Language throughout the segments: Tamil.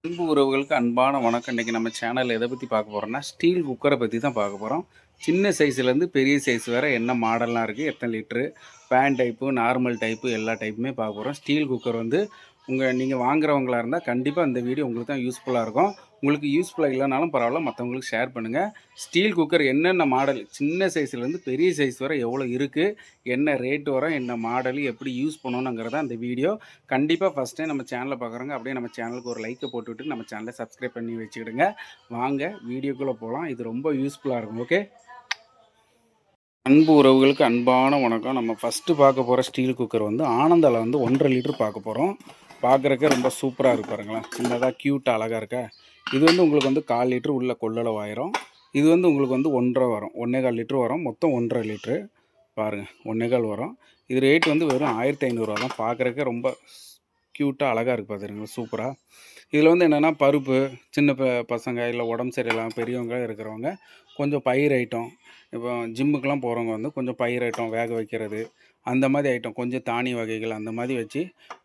அன்பு உறவுகளுக்கு அன்பான வணக்கம். இன்றைக்கி நம்ம சேனலில் எதை பற்றி பார்க்க போகிறோம்னா, ஸ்டீல் குக்கரை பற்றி தான் பார்க்க போகிறோம். சின்ன சைஸ்லேருந்து பெரிய சைஸ் வேறு என்ன மாடல்லாம் இருக்குது, எத்தனை litre, fan type, normal type எல்லா டைப்புமே பார்க்க போகிறோம். ஸ்டீல் குக்கர் வந்து நீங்கள் வாங்குறவங்களா இருந்தால் கண்டிப்பாக இந்த வீடியோ உங்களுக்கு தான் யூஸ்ஃபுல்லாக இருக்கும். உங்களுக்கு யூஸ்ஃபுல்லாக இல்லைனாலும் பரவாயில்ல, மற்றவங்களுக்கு ஷேர் பண்ணுங்கள். ஸ்டீல் குக்கர் என்னென்ன மாடல், சின்ன சைஸ்லேருந்து பெரிய சைஸ் வரை எவ்வளோ இருக்குது, என்ன ரேட்டு வரும், என்ன மாடலு, எப்படி யூஸ் பண்ணணுங்கிறத அந்த வீடியோ. கண்டிப்பாக ஃபஸ்ட் டைம் நம்ம சேனலை பார்க்குறோங்க அப்படியே நம்ம சேனலுக்கு ஒரு லைக்கை போட்டுவிட்டு நம்ம சேனலை சப்ஸ்கிரைப் பண்ணி வச்சுக்கிடுங்க. வாங்க வீடியோக்குள்ளே போகலாம். இது ரொம்ப யூஸ்ஃபுல்லாக இருக்கும். ஓகே, அன்பு உறவுகளுக்கு அன்பான வணக்கம். நம்ம ஃபஸ்ட்டு பார்க்க போகிற ஸ்டீல் குக்கர் வந்து ஆனந்தாவில் வந்து 1.5 லிட்டர் பார்க்க போகிறோம். பார்க்குறக்கே ரொம்ப சூப்பராக இருக்கு பாருங்களேன். சின்னதாக க்யூட்டாக அழகாக இருக்கா. இது வந்து உங்களுக்கு வந்து 1/4 லிட்டர் உள்ள கொள்ளளவு ஆயிரும். இது வந்து உங்களுக்கு வந்து 1.5 வரும், 1.25 லிட்டர் வரும். மொத்தம் 1.5 லிட்ரு பாருங்கள், 1.25 வரும். இது ரேட் வந்து வெறும் 1500 தான். பார்க்குறக்கே ரொம்ப க்யூட்டாக அழகாக இருக்குது பார்த்துருங்க, சூப்பராக. இதில் வந்து என்னென்னா பருப்பு, சின்ன பசங்க இல்லை உடம்பு சரியில்லாமல் பெரியவங்க இருக்கிறவங்க கொஞ்சம் பயிர் ஐட்டம், இப்போ ஜிம்முக்கெலாம் போகிறவங்க வந்து கொஞ்சம் பயிர் ஐட்டம் வேக வைக்கிறது, அந்த மாதிரி ஐட்டம் கொஞ்சம் தானிய வகைகள் அந்த மாதிரி வச்சு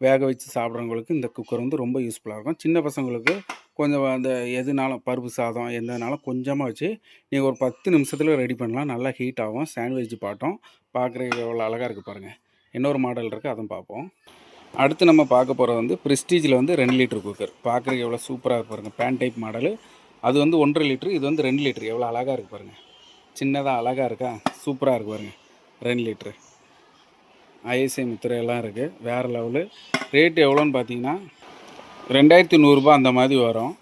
வேக வச்சு சாப்பிட்றவங்களுக்கு இந்த குக்கர் வந்து ரொம்ப யூஸ்ஃபுல்லாக இருக்கும். சின்ன பசங்களுக்கு கொஞ்சம் அந்த எதுனாலும் பருப்பு சாதம் எந்தனாலும் கொஞ்சமாக வச்சு நீங்கள் ஒரு 10 நிமிஷத்தில் ரெடி பண்ணலாம். நல்லா ஹீட் ஆகும். சாண்ட்விச் பாட்டம் பார்க்குறதுக்கு எவ்வளோ அழகாக இருக்குது பாருங்கள். இன்னொரு மாடல் இருக்குது, அதுவும் பார்ப்போம். அடுத்து நம்ம பார்க்க போகிறது வந்து ப்ரெஸ்டீஜில் வந்து 2 லிட்டர் குக்கர். பார்க்குறதுக்கு எவ்வளோ சூப்பராக இருக்கு பாருங்கள். Fan type model. அது வந்து 1.5 லிட்ரு, இது வந்து 2 லிட்ரு. எவ்வளோ அழகாக இருக்குது பாருங்கள். சின்னதாக அழகாக இருக்கா, சூப்பராக இருக்குது பாருங்கள். 2 லிட்ரு ஐஎஸ்ஐ முத்திரையெல்லாம் இருக்குது, வேறு லெவலு. ரேட்டு எவ்வளோன்னு பார்த்தீங்கன்னா 2100 ரூபா அந்த மாதிரி வரும்.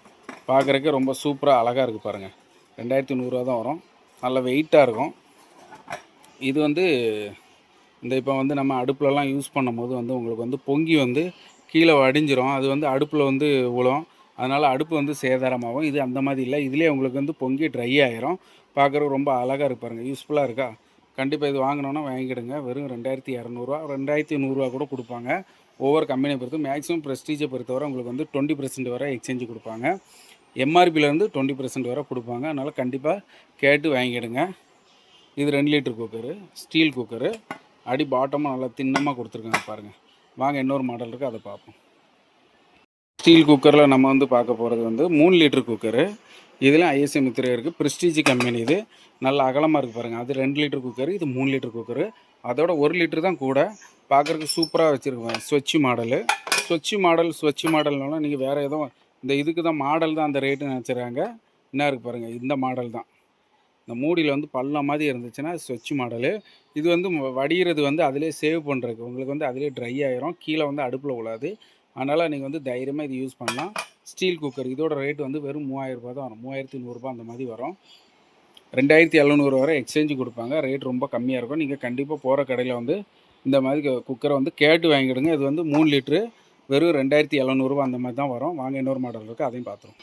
பார்க்குறக்கே ரொம்ப சூப்பராக அழகாக இருக்குது பாருங்கள். 2100 ரூபா தான் வரும். நல்ல வெயிட்டாக இருக்கும். இது வந்து இந்த இப்போ வந்து நம்ம அடுப்புலலாம் யூஸ் பண்ணும்போது வந்து உங்களுக்கு வந்து பொங்கி வந்து கீழே வடிஞ்சிரும். அது வந்து அடுப்பில் வந்து விழும். அதனால் அடுப்பு வந்து சேதாரமாகும். இது அந்த மாதிரி இல்லை. இதிலே உங்களுக்கு வந்து பொங்கி ட்ரை ஆயிரும். பார்க்குறதுக்கு ரொம்ப அழகாக இருக்கு பாருங்கள். யூஸ்ஃபுல்லாக இருக்கா. கண்டிப்பாக இது வாங்கினோன்னா வாங்கிடுங்க. வெறும் 2200 2100 கூட கொடுப்பாங்க. ஒவ்வொரு கம்பெனியை பொறுத்து. மேக்ஸிமம் ப்ரெஸ்டீஜை பொறுத்தவரை உங்களுக்கு வந்து 20% வரை எக்ஸ்சேஞ்சு கொடுப்பாங்க. எம்ஆர்பியிலேருந்து 20% வரை கொடுப்பாங்க. அதனால் கண்டிப்பாக கேட்டு வாங்கிடுங்க. இது 2 லிட்டர் குக்கரு, ஸ்டீல் குக்கரு. அடி பாட்டமாக நல்லா தின்னமாக கொடுத்துருக்காங்க பாருங்கள். வாங்க இன்னொரு மாடல் இருக்குது, அதை பார்ப்போம். ஸ்டீல் குக்கரில் நம்ம வந்து பார்க்க போகிறது வந்து 3 லிட்டர் குக்கரு. இதில் ஐஎஸ்ஐ முத்திரை இருக்குது. Prestige company. இது நல்லா அகலமாக இருக்குது பாருங்கள். அது 2 லிட்டர் குக்கரு, இது 3 லிட்டர் குக்கரு. அதோட 1 லிட்டர் தான் கூட. பார்க்குறதுக்கு சூப்பராக வச்சுருக்கேன். ஸ்வட்ச் மாடல்னால நீங்கள் வேறு எதுவும் இந்த இதுக்கு தான் மாடல் தான் அந்த ரேட்டு நினச்சிடுறாங்க. என்ன இருக்குது பாருங்கள், இந்த மாடல் தான். இந்த மூடியில் வந்து பள்ளம் மாதிரி இருந்துச்சுன்னா ஸ்வட்ச் மாடலு. இது வந்து வடிகிறது வந்து அதிலே சேவ் பண்ணுறதுக்கு உங்களுக்கு வந்து அதிலே ட்ரை ஆகிரும். கீழே வந்து அடுப்பில் விழாது. அதனால் நீங்கள் வந்து தைரியமாக இது யூஸ் பண்ணலாம். ஸ்டீல் குக்கர் இதோட ரேட் வந்து வெறும் 3000 ரூபா தான் வரும். 3100 ரூபா அந்த மாதிரி வரும். 2700 வரை எக்ஸ்சேஞ்சு கொடுப்பாங்க. ரேட் ரொம்ப கம்மியாக இருக்கும். நீங்கள் கண்டிப்பாக போகிற கடையில் வந்து இந்த மாதிரி குக்கரை வந்து கேட்டு வாங்கிடுங்க. இது வந்து 3 லிட்ரு வெறும் 2700 ரூபா அந்த மாதிரி தான் வரும். வாங்க இன்னொரு மாடல் இருக்குது, அதையும் பார்த்துருவோம்.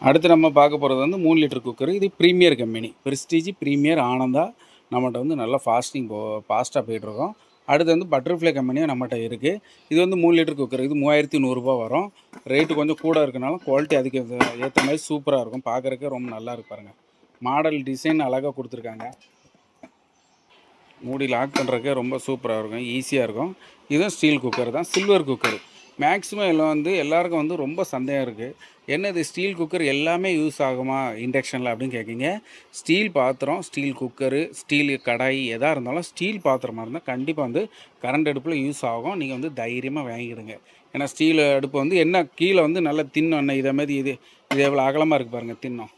அடுத்து நம்ம பார்க்க போகிறது வந்து 3 லிட்டர் குக்கர். இது Premier company, Prestige Premier Ananda. நம்மகிட்ட வந்து நல்லா ஃபாஸ்ட்டாக போய்ட்டுருக்கோம். அடுத்து வந்து பட்டர்ஃப்ளை கம்பெனியும் நம்மகிட்ட இருக்குது. இது வந்து 3 லிட்டர் குக்கர். இது 3100 ரூபா வரும். ரேட்டு கொஞ்சம் கூட இருக்கனால குவாலிட்டி அதுக்கு ஏற்ற மாதிரி சூப்பராக இருக்கும். பார்க்குறக்கே ரொம்ப நல்லா இருக்கு பாருங்கள். மாடல் டிசைன் அழகாக கொடுத்துருக்காங்க. மூடி லாக் பண்ணுறதுக்கே ரொம்ப சூப்பராக இருக்கும், ஈஸியாக இருக்கும். இதுவும் ஸ்டீல் குக்கர் தான், சில்வர் குக்கர். மேக்ஸிமம் எல்லாம் வந்து எல்லாருக்கும் வந்து ரொம்ப சந்தேகம் இருக்குது. என்னது ஸ்டீல் குக்கர் எல்லாமே யூஸ் ஆகுமா இண்டக்ஷனில் அப்படின்னு கேட்குங்க. ஸ்டீல் பாத்திரம், ஸ்டீல் குக்கரு, ஸ்டீல் கடாய் எதாக இருந்தாலும் ஸ்டீல் பாத்திரமாக இருந்தால் கண்டிப்பாக வந்து கரண்ட் அடுப்பில் யூஸ் ஆகும். நீங்கள் வந்து தைரியமாக வாங்கிடுங்க. ஏன்னா ஸ்டீல் அடுப்பு வந்து என்ன கீழே வந்து நல்லா தின்னம் என்ன இதை மாதிரி இது எவ்வளோ அகலமாக இருக்குது பாருங்கள் தின்னம்.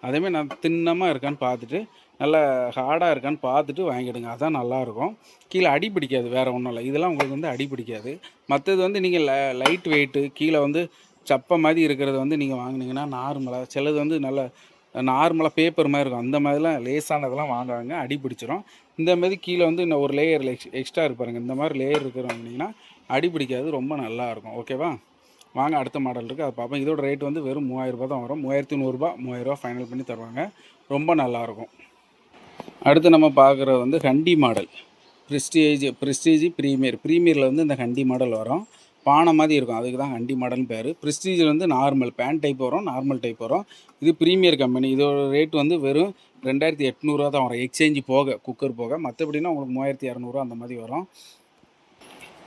அதேமாதிரி நான் தின்னமாக இருக்கான்னு பார்த்துட்டு நல்லா ஹார்டாக இருக்கான்னு பார்த்துட்டு வாங்கிடுங்க. அதான் நல்லாயிருக்கும். கீழே அடி பிடிக்காது, வேறு ஒன்றும் இல்லை. இதெல்லாம் உங்களுக்கு வந்து அடி பிடிக்காது. மற்றது வந்து நீங்கள் லைட் வெயிட்டு கீழே வந்து சப்பை மாதிரி இருக்கிறது வந்து நீங்கள் வாங்கினீங்கன்னா நார்மலாக, சிலது வந்து நல்ல நார்மலாக பேப்பர் மாதிரி இருக்கும். அந்த மாதிரிலாம் லேசானதெல்லாம் வாங்குவாங்க, அடி பிடிச்சிரும். இந்த மாதிரி கீழே வந்து இன்னும் ஒரு லேயர் எக்ஸ்ட்ரா இருப்பாருங்க. இந்த மாதிரி லேயர் இருக்கிறவங்கன்னா அடி பிடிக்காது, ரொம்ப நல்லாயிருக்கும். ஓகேவா. வாங்க அடுத்த மாடல் இருக்குது, அதை பார்ப்போம். இதோட ரேட் வந்து வெறும் 3000 ரூபா தான் வரும். 3100 ரூபா 3000 ரூபா ஃபைனல் பண்ணி தருவாங்க. ரொம்ப நல்லாயிருக்கும். அடுத்து நம்ம பார்க்குறது வந்து ஹண்டி மாடல். ப்ரெஸ்டீஜ் ப்ரீமியரில் வந்து இந்த ஹண்டி மாடல் வரும். பானை மாதிரி இருக்கும், அதுக்கு தான் ஹண்டி மாடல்னு பேர். ப்ரெஸ்டீஜில் வந்து நார்மல் பேன் டைப் வரும், நார்மல் டைப் வரும். இது ப்ரீமியர் கம்பெனி. இதோட ரேட் வந்து வெறும் 2800 தான் வரும், எக்ஸ்சேஞ்சு போக, குக்கர் போக. மற்றபடினா உங்களுக்கு 3200 அந்த மாதிரி வரும்.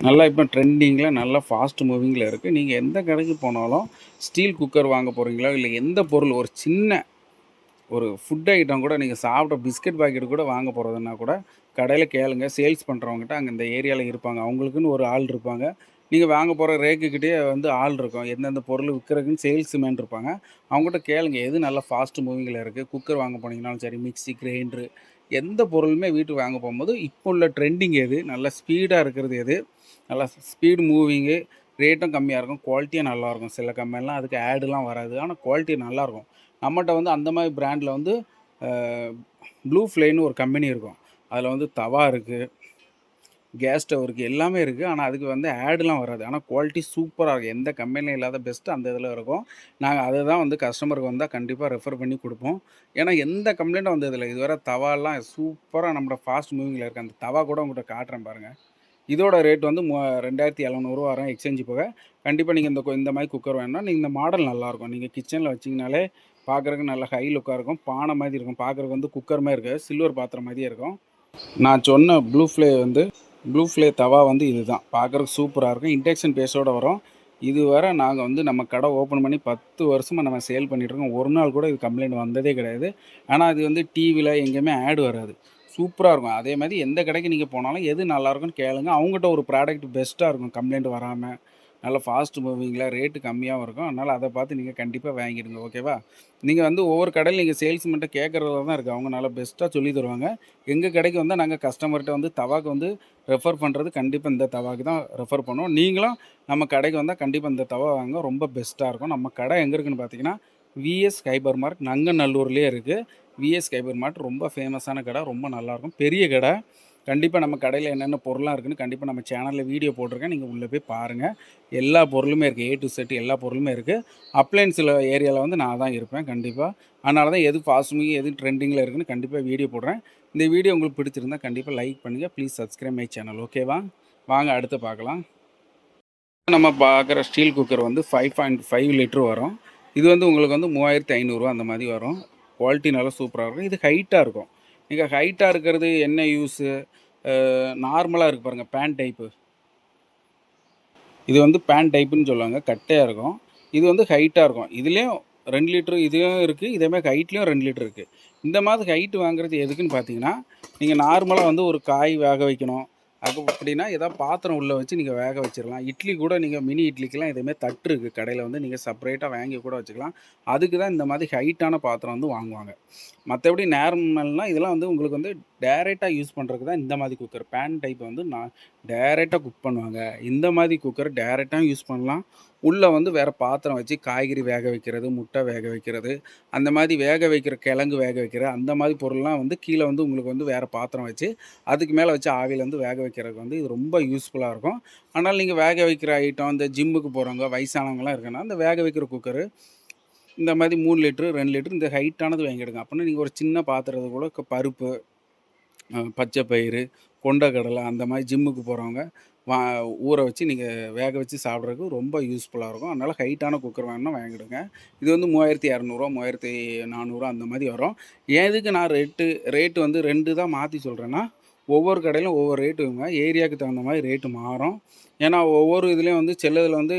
நல்லா இப்போ ட்ரெண்டிங்கில் நல்லா ஃபாஸ்ட் மூவிங்கில் இருக்குது. நீங்கள் எந்த கடைக்கு போனாலும் ஸ்டீல் குக்கர் வாங்க போகிறீங்களோ, இல்லை எந்த பொருள் ஒரு சின்ன ஒரு ஃபுட் ஐட்டம் கூட நீங்கள் சாப்பிட்ட பிஸ்கட் பாக்கெட் கூட வாங்க போகிறதுன்னா கூட கடையில் கேளுங்க. சேல்ஸ் பண்ணுறவங்ககிட்ட அங்கே இந்த ஏரியாவில் இருப்பாங்க. அவங்களுக்குன்னு ஒரு ஆள் இருப்பாங்க. நீங்கள் வாங்க போகிற ரேக்குக்கிட்டேயே வந்து ஆள் இருக்கும். எந்தெந்த பொருள் விற்கிறதுக்குன்னு சேல்ஸ்மேன் இருப்பாங்க. அவங்ககிட்ட கேளுங்க. எது நல்லா ஃபாஸ்ட் மூவிங்கில் இருக்குது. குக்கர் வாங்க போனீங்கனாலும் சரி, மிக்ஸி, கிரைண்டரு எந்த பொருளுமே வீட்டுக்கு வாங்க போகும்போது இப்போ உள்ள ட்ரெண்டிங் எது, நல்லா ஸ்பீடாக இருக்கிறது எது, நல்லா ஸ்பீடு மூவிங்கு, ரேட்டும் கம்மியாக இருக்கும், குவாலிட்டியும் நல்லாயிருக்கும். சில கம்பெனிலாம் அதுக்கு ஆடுலாம் வராது. ஆனால் குவாலிட்டி நல்லாயிருக்கும். நம்மகிட்ட வந்து அந்த மாதிரி பிராண்டில் வந்து ப்ளூ ஃப்ளேன்னு ஒரு கம்பெனி இருக்கும். அதில் வந்து தவா இருக்குது, கேஸ் ஸ்டவ் இருக்குது, எல்லாமே இருக்குது. ஆனால் அதுக்கு வந்து ஆடுலாம் வராது. ஆனால் குவாலிட்டி சூப்பராக இருக்கும். எந்த கம்பெனியும் இல்லாத பெஸ்ட்டு அந்த இதில் இருக்கும். நாங்கள் அதை தான் வந்து கஸ்டமருக்கு வந்தால் கண்டிப்பாக ரெஃபர் பண்ணி கொடுப்போம். ஏன்னா எந்த கம்ப்ளைண்ட்டும் வந்ததில்லை இதுவரை. தவாலாம் சூப்பராக நம்மளோட ஃபாஸ்ட் மூவிங்கில் இருக்குது. அந்த தவா கூட உங்கள்கிட்ட காட்டுறேன் பாருங்கள். இதோட ரேட் வந்து 2700 வரும் எக்ஸ்சேஞ்சு போக. கண்டிப்பாக நீங்கள் இந்த மாதிரி குக்கர் வேணும்னா நீங்கள் இந்த மாடல் நல்லாயிருக்கும். நீங்கள் கிச்சனில் வச்சிங்கனாலே பார்க்குறதுக்கு நல்ல ஹை லுக்காக இருக்கும். பானை மாதிரி இருக்கும். பார்க்குறதுக்கு வந்து குக்கர் மாதிரி இருக்காது, சில்வர் பாத்திரம் மாதிரியே இருக்கும். நான் சொன்ன ப்ளூ ஃப்ளே தவா வந்து இதுதான். பார்க்குறதுக்கு சூப்பராக இருக்கும். இண்டக்ஷன் பேஸோடு வரும். இதுவரை நாங்கள் வந்து நம்ம கடை ஓப்பன் பண்ணி 10 வருஷமாக நம்ம சேல் பண்ணிகிட்ருக்கோம். ஒரு நாள் கூட இது கம்ப்ளைண்ட் வந்ததே கிடையாது. ஆனால் அது வந்து டிவியில் எங்கேயுமே ஆட் வராது. சூப்பராக இருக்கும். அதே மாதிரி எந்த கடைக்கு நீங்கள் போனாலும் எது நல்லாயிருக்குன்னு கேளுங்க. அவங்ககிட்ட ஒரு ப்ராடக்ட் பெஸ்ட்டாக இருக்கும். கம்ப்ளைண்ட் வராமல் நல்லா ஃபாஸ்ட் மூவிங்கில் ரேட்டு கம்மியாகவும் இருக்கும். அதனால் அதை பார்த்து நீங்கள் கண்டிப்பாக வாங்கிடுங்க. ஓகேவா? நீங்கள் வந்து ஒவ்வொரு கடையில் நீங்கள் சேல்ஸ்மேன்ட்ட கேட்குறதுல தான் இருக்குது. அவங்க நல்லா பெஸ்ட்டாக சொல்லி தருவாங்க. எங்கள் கடைக்கு வந்தால் நாங்கள் கஸ்டமர்கிட்ட வந்து தவாக்கு வந்து ரெஃபர் பண்ணுறது கண்டிப்பாக இந்த தவாக்கு தான் ரெஃபர் பண்ணுவோம். நீங்களும் நம்ம கடைக்கு வந்தால் கண்டிப்பாக இந்த தவா வாங்க. ரொம்ப பெஸ்ட்டாக இருக்கும். நம்ம கடை எங்கே இருக்குதுன்னு பார்த்தீங்கன்னா, விஎஸ் ஹைப்பர் மார்ட் நங்கநல்லூர்லேயே இருக்குது. விஎஸ் ஹைப்பர் மார்ட் ரொம்ப ஃபேமஸான கடை. ரொம்ப நல்லாயிருக்கும். பெரிய கடை. கண்டிப்பாக நம்ம கடையில் என்னென்ன பொருளாக இருக்குதுன்னு கண்டிப்பாக நம்ம சேனலில் வீடியோ போட்டிருக்கேன். நீங்கள் உள்ளே போய் பாருங்கள். எல்லா பொருளுமே இருக்குது. ஏ டு செட் எல்லா பொருளுமே இருக்குது. அப்ளையன்ஸில் ஏரியாவில் வந்து நான் தான் இருப்பேன் கண்டிப்பாக. அதனால தான் எது ஃபாஸ்ட் மூவி எது ட்ரெண்டிங்கில் இருக்குதுன்னு கண்டிப்பாக வீடியோ போடுறேன். இந்த வீடியோ உங்களுக்கு பிடிச்சிருந்தால் கண்டிப்பாக லைக் பண்ணுங்கள். Please subscribe my channel. ஓகேவா? வாங்க அடுத்து பார்க்கலாம். நம்ம பார்க்குற ஸ்டீல் குக்கர் வந்து 5.5 லிட்டர் வரும். இது வந்து உங்களுக்கு வந்து 3500 அந்த மாதிரி வரும். குவாலிட்டி நல்லா சூப்பராக இருக்கும். இது ஹைட்டாக இருக்கும். நீங்கள் ஹைட்டாக இருக்கிறது என்ன யூஸு, நார்மலாக இருக்குது பாருங்கள், பேன் டைப்பு. இது வந்து பேன் டைப்புன்னு சொல்லுவாங்க. கட்டையாக இருக்கும். இது வந்து ஹைட்டாக இருக்கும். இதுலேயும் 2 லிட்டரு இதுவும் இருக்குது. இதேமாதிரி ஹைட்லேயும் 2 லிட்டர் இருக்குது. இந்த மாதிரி ஹைட்டு வாங்குறது எதுக்குன்னு பார்த்தீங்கன்னா, நீங்கள் நார்மலாக வந்து ஒரு காய் வேக வைக்கணும். அது அப்படின்னா ஏதாவது பாத்திரம் உள்ளே வச்சு நீங்கள் வேக வச்சிடலாம். இட்லி கூட நீங்கள் மினி இட்லிக்கெலாம் இதேமாதிரி தட்டு இருக்குது கடையில், வந்து நீங்கள் செப்பரேட்டாக வாங்கி கூட வச்சுக்கலாம். அதுக்கு தான் இந்த மாதிரி ஹைட்டான பாத்திரம் வந்து வாங்குவாங்க. மற்றபடி நார்மல்னால் இதெல்லாம் வந்து உங்களுக்கு வந்து டேரெக்டாக யூஸ் பண்ணுறதுக்கு தான் இந்த மாதிரி குக்கர். பேன் டைப் வந்து நான் டேரெக்டாக குக் பண்ணுவாங்க. இந்த மாதிரி குக்கர் டேரெக்டாக யூஸ் பண்ணலாம். உள்ளே வந்து வேறு பாத்திரம் வச்சு காய்கறி வேக வைக்கிறது, முட்டை வேக வைக்கிறது, அந்த மாதிரி வேக வைக்கிற கிழங்கு வேக வைக்கிறது, அந்த மாதிரி பொருள்லாம் வந்து கீழே வந்து உங்களுக்கு வந்து வேறு பாத்திரம் வச்சு அதுக்கு மேலே வச்சு ஆவியில் வந்து வேக வைக்கிறதுக்கு வந்து இது ரொம்ப யூஸ்ஃபுல்லாக இருக்கும். ஆனால் நீங்கள் வேக வைக்கிற ஐட்டம் இந்த ஜிம்முக்கு போகிறவங்க வயசானவங்கலாம் இருக்குன்னா அந்த வேக வைக்கிற குக்கரு இந்த மாதிரி 3 லிட்டரு 2 லிட்டரு இந்த ஹைட்டானது வாங்கிடுங்க. அப்படின்னா நீங்கள் ஒரு சின்ன பாத்திரத்தை கூட பருப்பு, பச்சை பயிறு, கொண்டக்கடலை அந்த மாதிரி ஜிம்முக்கு போகிறவங்க வா ஊற வச்சு நீங்கள் வேக வச்சு சாப்பிட்றதுக்கு ரொம்ப யூஸ்ஃபுல்லாக இருக்கும். அதனால் ஹைட்டான குக்கர் வேணும்னா வாங்கிடுங்க. இது வந்து 3200 3400 அந்த மாதிரி வரும். எதுக்கு நான் ரேட்டு வந்து 2 தான் மாற்றி சொல்கிறேன்னா, ஒவ்வொரு கடையிலும் ஒவ்வொரு ரேட்டுங்க. ஏரியாவுக்கு தகுந்த மாதிரி ரேட்டு மாறும். ஏன்னா ஒவ்வொரு இதுலேயும் வந்து சிலதில் வந்து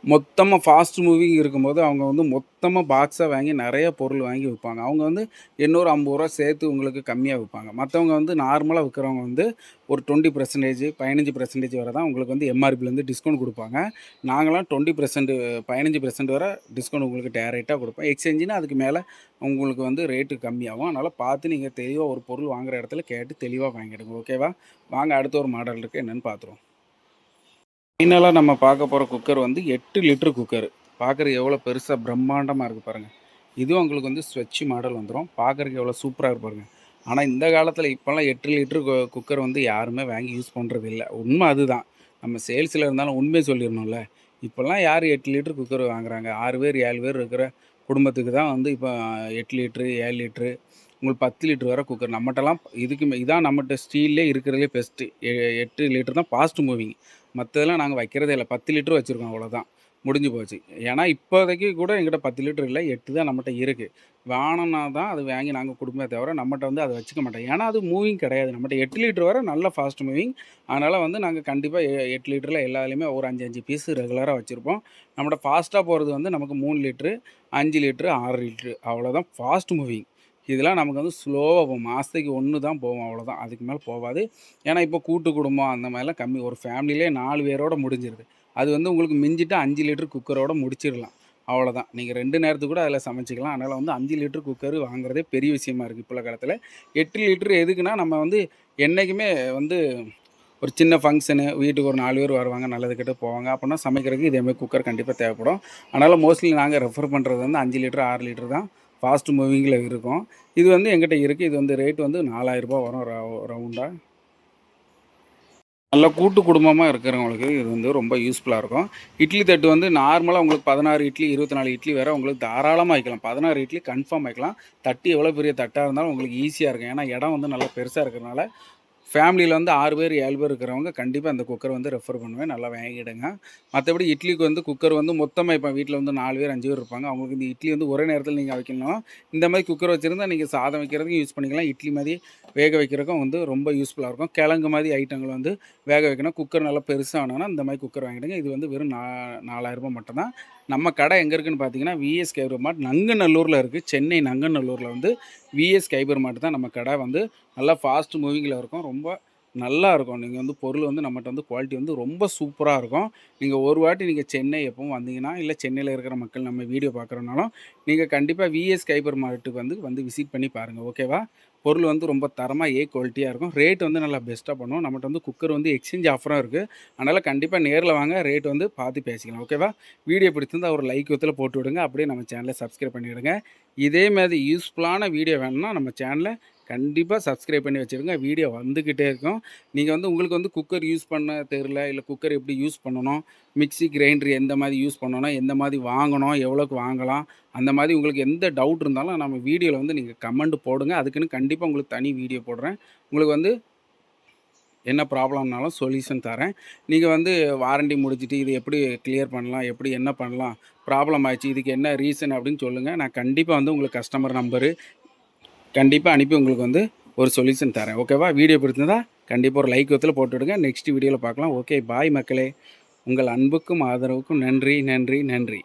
மொத்தமாக ஃபாஸ்ட் மூவிங் இருக்கும்போது அவங்க வந்து மொத்தமாக பாக்ஸாக வாங்கி நிறைய பொருள் வாங்கி விற்பாங்க. அவங்க வந்து 850 சேர்த்து உங்களுக்கு கம்மியாக விற்பாங்க. மற்றவங்க வந்து நார்மலாக விற்கிறவங்க வந்து ஒரு 20% 15% வரை தான் உங்களுக்கு வந்து எம்ஆர்பிலேருந்து டிஸ்கவுண்ட் கொடுப்பாங்க. நாங்களாம் 20% 15% வரை டிஸ்கவுண்ட் உங்களுக்கு டேரெக்டாக கொடுப்போம். எக்ஸ்சேஞ்சுன்னா அதுக்கு மேலே உங்களுக்கு வந்து ரேட்டு கம்மியாகும். அதனால் பார்த்து நீங்கள் தெளிவாக ஒரு பொருள் வாங்குகிற இடத்துல கேட்டு தெளிவாக வாங்கிடுங்க. ஓகேவா? வாங்க அடுத்த ஒரு மாடல் இருக்குது, என்னென்னு பார்த்துருவோம். ஃபைனலாக நம்ம பார்க்க போகிற குக்கர் வந்து 8 லிட்டர் குக்கர். பார்க்குறதுக்கு எவ்வளோ பெருசாக பிரம்மாண்டமாக இருக்குது பாருங்கள். இதுவும் உங்களுக்கு வந்து ஸ்வெட்ச் மாடல் வந்துடும். பார்க்குறதுக்கு எவ்வளோ சூப்பராக இருக்கு பாருங்க. ஆனால் இந்த காலத்தில் இப்போல்லாம் 8 லிட்டர் குக்கர் வந்து யாருமே வாங்கி யூஸ் பண்ணுறது இல்லை. உண்மை அதுதான். நம்ம சேல்ஸில் இருந்தாலும் உண்மையை சொல்லிடணும்ல. இப்போல்லாம் யார் 8 லிட்டர் குக்கர் வாங்குறாங்க? 6 பேர் 7 பேர் இருக்கிற குடும்பத்துக்கு தான் வந்து இப்போ 8 லிட்ரு 7 லிட்ரு உங்களுக்கு 10 லிட்டர் வரை குக்கர். நம்மகிட்டலாம் இதான் நம்மகிட்ட ஸ்டீல்லே இருக்கிறதுலே பெஸ்ட்டு. 8 லிட்டர் தான் ஃபாஸ்ட் மூவிங். மற்றதெல்லாம் நாங்கள் வைக்கிறதே இல்லை. 10 லிட்டர் வச்சுருக்கோம், அவ்வளோதான். முடிஞ்சு போச்சு. ஏன்னா, இப்போதைக்கு கூட என்கிட்ட 10 லிட்டர் இல்ல. 8 தான் நம்மட்ட இருக்கு. வேணும்னா தான் அது வாங்கி நாங்க குடுப்போமே தவிர, நம்மட்ட வந்து அத வச்சுக்க மாட்டோம். ஏன்னா, அது மூவிங் கிடையாது. நம்மட்ட 8 லிட்டர் வர நல்ல ஃபாஸ்ட் மூவிங். அதனால வந்து நாங்க கண்டிப்பா 8 லிட்டர்ல எல்லாத்துலயுமே ஒரு 5, 5 பீஸ் ரெகுலரா வச்சிருப்போம். நம்மட்ட ஃபாஸ்ட்டா போறது வந்து நமக்கு 3 லிட்டரு, 5 லிட்டரு, 6 லிட்டரு அவ்வளோதான் ஃபாஸ்ட் மூவிங். இதெல்லாம் நமக்கு வந்து ஸ்லோவா போகும். மாசத்துக்கு 1 தான் போகும் அவ்வளோதான். அதுக்கு மேல போவாது. ஏன்னா, இப்போ கூட்டு குடும்பம் அந்த மாரிலாம் கம்மி. ஒரு ஃபேமிலியிலே 4 பேரோட முடிஞ்சிருது. அது வந்து உங்களுக்கு மிஞ்சிட்டா 5 லிட்டர் குக்கரோட முடிச்சிரலாம். அவ்வளோதான். நீங்க 2 நேரத்துக்கு கூட அதில சமைச்சுக்கலாம். அதனால வந்து 5 லிட்டர் குக்கர் வாங்குறதே பெரிய விஷயமா இருக்கு இப்ப உள்ள காலத்தில. 8 லிட்டர் எதுக்குன்னா, நம்ம வந்து என்னைக்குமே வந்து ஒரு சின்ன ஃபங்ஷனு, வீட்டுக்கு ஒரு 4 பேர் வருவாங்க, நல்லது கெட்டது போவாங்க. அப்பன்னா சமைக்கிறதுக்கு இதேமாரி குக்கர் கண்டிப்பா தேவைப்படும். அதனால மோஸ்ட்லி நாங்க ரெஃபர் பண்றது வந்து 5 லிட்டர், 6 லிட்டர் தான் ஃபாஸ்ட் மூவிங்கில இருக்கும். இது வந்து என்கிட்ட இருக்கு. இது வந்து ரேட் வந்து ரூ. 4000 வரும் ரவுண்டா. நல்ல கூட்டு குடும்பமா இருக்கிறவங்களுக்கு இது வந்து ரொம்ப யூஸ்ஃபுல்லா இருக்கும். இட்லி தட்டு வந்து நார்மலா உங்களுக்கு 16 இட்லி, 24 இட்லி வரை உங்களுக்கு தாராளமா வைக்கலாம். 16 இட்லி கன்ஃபார்ம் வைக்கலாம். தட்டு எவ்வளோ பெரிய தட்டா இருந்தாலும் உங்களுக்கு ஈஸியா இருக்கும். ஏன்னா, இடம் வந்து நல்லா பெருசா இருக்கிறனால, ஃபேமிலியில வந்து 6 பேர், 7 பேர் இருக்கிறவங்க கண்டிப்பா இந்த குக்கர் வந்து ரெஃபர் பண்ணுவேன். நல்லா வாங்கிடுங்க. மத்தபடி இட்லிக்கு வந்து குக்கர் வந்து மொத்தமா இப்ப வீட்ல வந்து 4 பேர், 5 பேர் இருப்பாங்க. அவங்களுக்கு இந்த இட்லி வந்து ஒரே நேரத்தில நீங்க வைக்கணும்னா, இந்த மாரி குக்கர் வச்சிருந்தா நீங்க சாதம் வைக்கிறதுக்கும் யூஸ் பண்ணிக்கலாம். இட்லி மாரி வேக வைக்கிறதுக்கும் வந்து ரொம்ப யூஸ்ஃபுல்லா இருக்கும். கிழங்கு மாரி ஐட்டங்கள் வந்து வேக வைக்கணும். குக்கர் நல்லா பெருசா வேணும்னா, இந்த மாரி குக்கர் வாங்கிடுங்க. இது வந்து வெறும் ரூ. 4000 மட்டும் தான். நம்ம கடை எங்க இருக்குன்னு பார்த்தீங்கன்னா, விஎஸ் ஃபைபர் மார்ட் நங்கநல்லூர்ல இருக்கு. சென்னை நங்கநல்லூர்ல வந்து விஎஸ் ஃபைபர் மார்ட் தான் நம்ம கடை வந்து நல்லா ஃபாஸ்ட் மூவிங்கில இருக்கும். ரொம்ப நல்லா இருக்கும். நீங்க வந்து பொருள் வந்து நம்மட்ட வந்து குவாலிட்டி வந்து ரொம்ப சூப்பரா இருக்கும். நீங்க ஒரு வாட்டி நீங்க சென்னை எப்பவும் வந்தீங்கன்னா, இல்ல சென்னையில இருக்கிற மக்கள் நம்ம வீடியோ பார்க்குறனாலும், நீங்க கண்டிப்பா விஎஸ் ஃபைபர் மார்ட்டுக்கு வந்து விசிட் பண்ணி பாருங்க. ஓகேவா? பொருள் வந்து ரொம்ப தரமா குவாலிட்டியா இருக்கும். ரேட் வந்து நல்லா பெஸ்ட்டா பண்ணுவோம். நம்மட்ட வந்து குக்கர் வந்து எக்ஸ்சேஞ்ச் ஆஃபரும் இருக்கு. அதனால கண்டிப்பா நேர்ல வாங்க. ரேட் வந்து பார்த்து பேசிக்கலாம். ஓகேவா? வீடியோ பிடிச்சிருந்தா ஒரு லைக் ஒத்துல போட்டு விடுங்க. அப்படியே நம்ம சேனல சப்ஸ்கிரைப் பண்ணிடுங்க. இதே மாரி யூஸ்ஃபுல்லான வீடியோ வேணும்னா நம்ம சேனல கண்டிப்பா சப்ஸ்கிரைப் பண்ணி வச்சுருங்க. வீடியோ வந்துகிட்டே இருக்கும். நீங்க வந்து உங்களுக்கு வந்து குக்கர் யூஸ் பண்ண தெரியல, இல்ல குக்கர் எப்படி யூஸ் பண்ணணும், மிக்ஸி, கிரைண்டர் எந்த மாரி யூஸ் பண்ணணும், எந்த மாரி வாங்கணும், எவ்வளோக்கு வாங்கலாம், அந்த மாரி உங்களுக்கு எந்த டவுட் இருந்தாலும் நம்ம வீடியோல வந்து நீங்க கமெண்ட் போடுங்க. அதுக்குன்னு கண்டிப்பா உங்களுக்கு தனி வீடியோ போடுறேன். உங்களுக்கு வந்து என்ன ப்ராப்ளம்னாலும் சொல்யூஷன் தரேன். நீங்க வந்து வாரண்டி முடிச்சுட்டு இது எப்படி கிளியர் பண்ணலாம், எப்படி என்ன பண்ணலாம், ப்ராப்ளம் ஆச்சு, இதுக்கு என்ன ரீசன் அப்படின்னு சொல்லுங்க. நான் கண்டிப்பா வந்து உங்களுக்கு கஸ்டமர் நம்பரு கண்டிப்பா அனுப்பி உங்களுக்கு வந்து ஒரு சொல்யூஷன் தரேன். ஓகேவா? வீடியோ பிடிச்சிருந்தா கண்டிப்பா ஒரு லைக் ஒத்துல போட்டு விடுங்க. நெக்ஸ்ட் வீடியோல பார்க்கலாம். ஓகே பாய் மக்களே. உங்கள் அன்புக்கும் ஆதரவுக்கும் நன்றி, நன்றி, நன்றி.